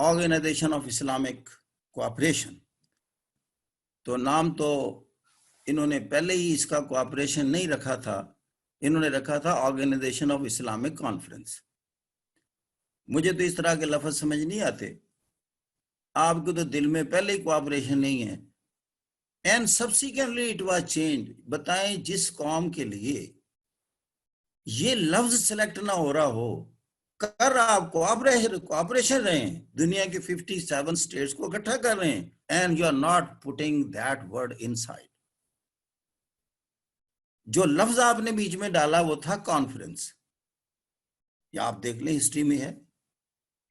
Organization of Islamic cooperation. تو نام تو انہوں نے پہلے ہی اس کا کوآپریشن نہیں رکھا تھا، انہوں نے رکھا تھا آرگنائزیشن آف اسلامک کانفرنس. مجھے تو اس طرح کے لفظ سمجھ نہیں آتے، آپ کو تو دل میں پہلے ہی کوآپریشن نہیں ہے. And subsequently it was change. بتائیں جس قوم کے لیے یہ لفظ سلیکٹ نہ ہو رہا ہو، کر آپ کوآپریشن رہے ہیں، دنیا کے 57 اسٹیٹس کو اکٹھا کر رہے ہیں، and you are not putting that word inside. جو لفظ آپ نے بیچ میں ڈالا وہ تھا کانفرنس. یہ آپ دیکھ لیں ہسٹری میں ہے،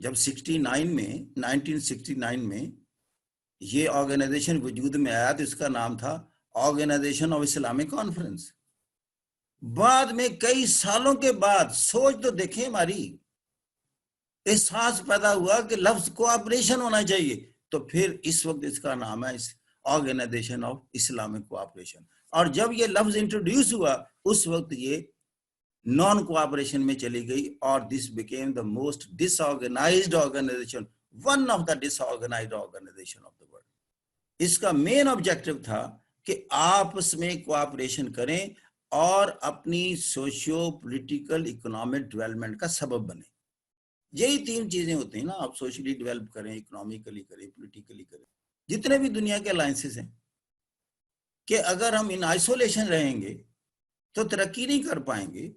جب 1969 میں یہ آرگنائزیشن وجود میں آیا تو اس کا نام تھا آرگنائزیشن آف اسلامک کانفرنس. بعد میں کئی سالوں کے بعد سوچ تو دیکھیں ہماری، احساس پیدا ہوا کہ لفظ کوآپریشن ہونا چاہیے، تو پھر اس وقت اس کا نام ہے آرگنائزیشن آف اسلامک کوآپریشن. اور جب یہ لفظ انٹروڈیوس ہوا اس وقت یہ نان کوآپریشن میں چلی گئی، اور this became the most disorganised organisation, one of the disorganised organisation of the world. اس کا مین آبجیکٹو تھا کہ آپس میں کوآپریشن کریں اور اپنی سوشیو پولیٹیکل اکنامک ڈیولپمنٹ کا سبب بنے. یہی تین چیزیں ہوتی ہیں نا، آپ سوشلی ڈیولپ کریں، اکنامکلی کریں، پولیٹیکلی کریں. جتنے بھی دنیا کے الائنسز ہیں کہ اگر ہم ان آئسولیشن رہیں گے تو ترقی نہیں کر پائیں گے.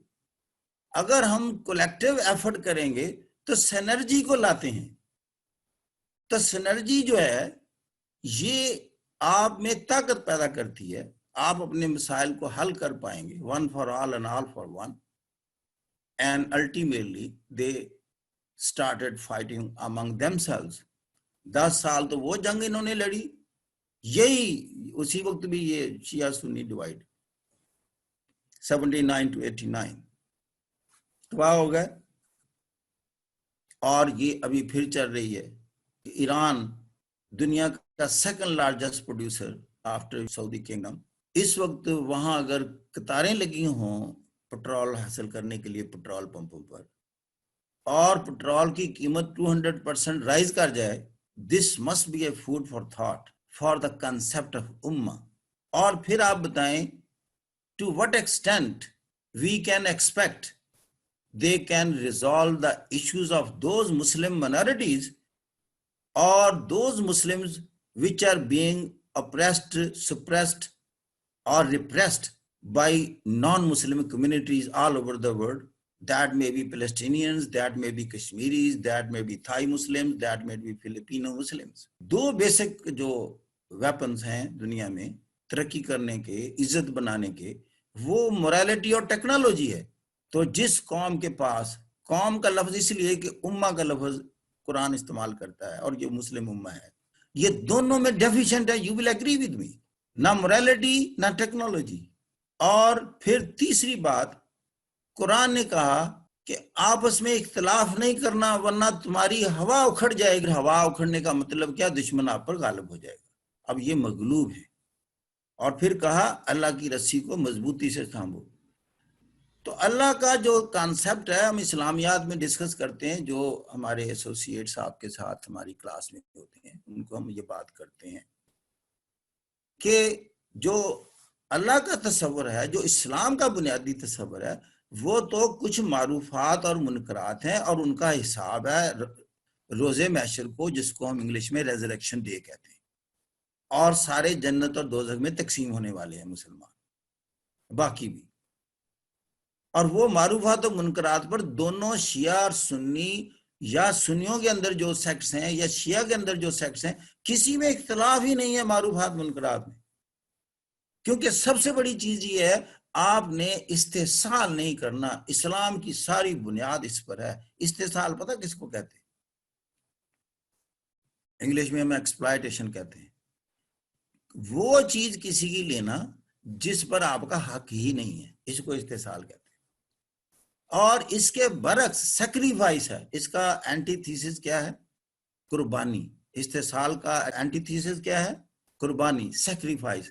اگر ہم کولیکٹیو ایفرٹ کریں گے تو سینرجی کو لاتے ہیں. تو سینرجی جو ہے یہ آپ میں طاقت پیدا کرتی ہے، آپ اپنے مسائل کو حل کر پائیں گے. One for all and all for one. And ultimately they started fighting among themselves. 10 سال تو وہ جنگ انہوں نے لڑی. یہی اسی وقت بھی یہ شیعہ سنی ڈیوائڈ 79 to 89 تباہ ہو گئے. اور یہ ابھی پھر چل رہی ہے. ایران دنیا کا سیکنڈ لارجسٹ پروڈیوسر آفٹر سعودی کنگڈم. اس وقت وہاں اگر قطاریں لگی ہوں پٹرول حاصل کرنے کے لیے پٹرول پمپوں پر، اور پٹرول کی قیمت 200% رائز کر جائے، this must be a food for thought for the concept of امہ. اور پھر آپ بتائیں to what extent we can expect they can resolve the issues of those Muslim minorities or those Muslims which are being oppressed, suppressed or repressed by non-Muslim communities all over the world. That may be Palestinians, that may be Kashmiris, that may be Thai Muslims, that may be Filipino Muslims. دو basic جو weapons ہیں دنیا میں ترقی کرنے کے، عزت بنانے کے، وہ موریلٹی اور ٹیکنالوجی ہے. تو جس قوم کے پاس، قوم کا لفظ اس لیے کہ امہ کا لفظ قرآن استعمال کرتا ہے اور یہ مسلم امہ ہے، یہ دونوں میں ڈیفیشنٹ ہے. You will agree with me, نہ موریلٹی نہ ٹیکنالوجی. اور پھر تیسری بات، قرآن نے کہا کہ آپس میں اختلاف نہیں کرنا ورنہ تمہاری ہوا اکھڑ جائے گی. ہوا اکھڑنے کا مطلب کیا؟ دشمن آپ پر غالب ہو جائے گا. اب یہ مغلوب ہے. اور پھر کہا اللہ کی رسی کو مضبوطی سے تھامو. تو اللہ کا جو کانسیپٹ ہے ہم اسلامیات میں ڈسکس کرتے ہیں، جو ہمارے ایسوسیٹس آپ کے ساتھ ہماری کلاس میں ہوتے ہیں ان کو ہم یہ بات کرتے ہیں کہ جو اللہ کا تصور ہے، جو اسلام کا بنیادی تصور ہے، وہ تو کچھ معروفات اور منکرات ہیں، اور ان کا حساب ہے روز محشر کو، جس کو ہم انگلش میں ریزریکشن ڈے کہتے ہیں. اور سارے جنت اور دوزخ میں تقسیم ہونے والے ہیں مسلمان، باقی بھی. اور وہ معروفات و منکرات پر دونوں شیعہ اور سنی، یا سنیوں کے اندر جو سیکٹس ہیں یا شیعہ کے اندر جو سیکٹس ہیں، کسی میں اختلاف ہی نہیں ہے معروفات منکرات میں. کیونکہ سب سے بڑی چیز یہ ہے آپ نے استحصال نہیں کرنا. اسلام کی ساری بنیاد اس پر ہے. استحصال پتہ کس کو کہتے ہیں؟ انگلش میں ہم ایکسپلائٹیشن کہتے ہیں. وہ چیز کسی کی لینا جس پر آپ کا حق ہی نہیں ہے، اس کو استحصال کہتے ہیں. اور اس کے برعکس سیکریفائس ہے. اس کا اینٹی تھیسس کیا ہے؟ قربانی. استحصال کا اینٹی تھیسس کیا ہے؟ قربانی، سیکریفائس.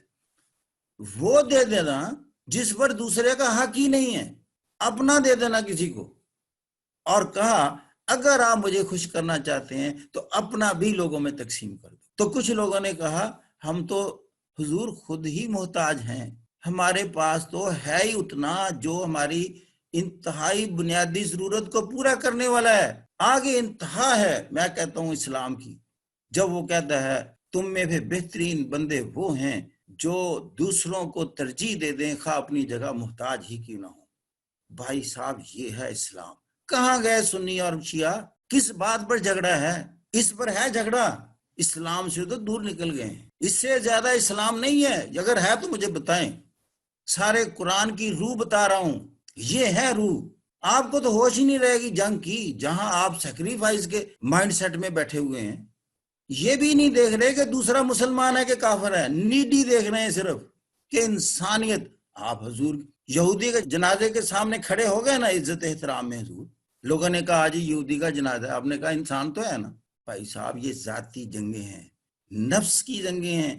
وہ دے دینا جس پر دوسرے کا حق ہی نہیں ہے، اپنا دے دینا کسی کو. اور کہا اگر آپ مجھے خوش کرنا چاہتے ہیں تو اپنا بھی لوگوں میں تقسیم کر دو. تو کچھ لوگوں نے کہا ہم تو حضور خود ہی محتاج ہیں, ہمارے پاس تو ہے ہی اتنا جو ہماری انتہائی بنیادی ضرورت کو پورا کرنے والا ہے. آگے انتہا ہے میں کہتا ہوں اسلام کی, جب وہ کہتا ہے تم میں بھی بہترین بندے وہ ہیں جو دوسروں کو ترجیح دے دیں خواہ اپنی جگہ محتاج ہی کیوں نہ ہو. بھائی صاحب یہ ہے اسلام. کہاں گئے سنی اور شیعہ؟ کس بات پر جھگڑا ہے؟ اس پر ہے جھگڑا. اسلام سے تو دور نکل گئے ہیں. اس سے زیادہ اسلام نہیں ہے, اگر ہے تو مجھے بتائیں. سارے قرآن کی روح بتا رہا ہوں, یہ ہے روح. آپ کو تو ہوش ہی نہیں رہے گی جنگ کی, جہاں آپ سیکریفائس کے مائنڈ سیٹ میں بیٹھے ہوئے ہیں. یہ بھی نہیں دیکھ رہے کہ دوسرا مسلمان ہے کہ کافر ہے, نیڈی دیکھ رہے ہیں صرف کہ انسانیت. آپ حضور یہودی کے جنازے کے سامنے کھڑے ہو گئے نا عزت احترام میں, حضور لوگوں نے کہا جی یہودی کا جنازہ, آپ نے کہا انسان تو ہے نا. بھائی صاحب یہ ذاتی جنگیں ہیں, نفس کی جنگیں ہیں.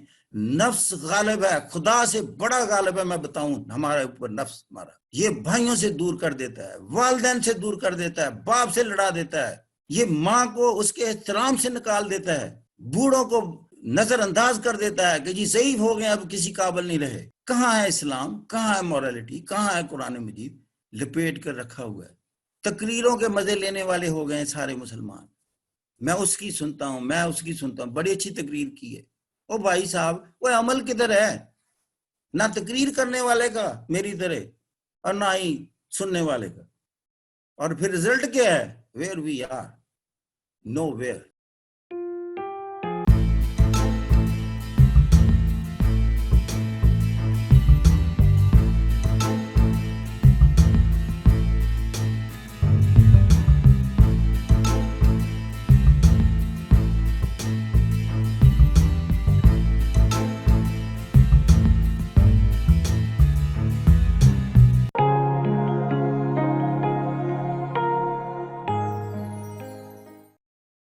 نفس غالب ہے, خدا سے بڑا غالب ہے. میں بتاؤں ہمارے اوپر نفس ہمارا یہ بھائیوں سے دور کر دیتا ہے, والدین سے دور کر دیتا ہے, باپ سے لڑا دیتا ہے, یہ ماں کو اس کے احترام سے نکال دیتا ہے, بوڑھوں کو نظر انداز کر دیتا ہے کہ جی ضعیف ہو گئے اب کسی قابل نہیں رہے. کہاں ہے اسلام, کہاں ہے موریلٹی, کہاں ہے قرآن مجید؟ لپیٹ کر رکھا ہوا ہے. تقریروں کے مزے لینے والے ہو گئے ہیں سارے مسلمان. میں اس کی سنتا ہوں, بڑی اچھی تقریر کی ہے. او بھائی صاحب وہ عمل کدھر ہے؟ نہ تقریر کرنے والے کا میری طرح اور نہ ہی سننے والے کا. اور پھر رزلٹ کیا ہے؟ Where we are, know where.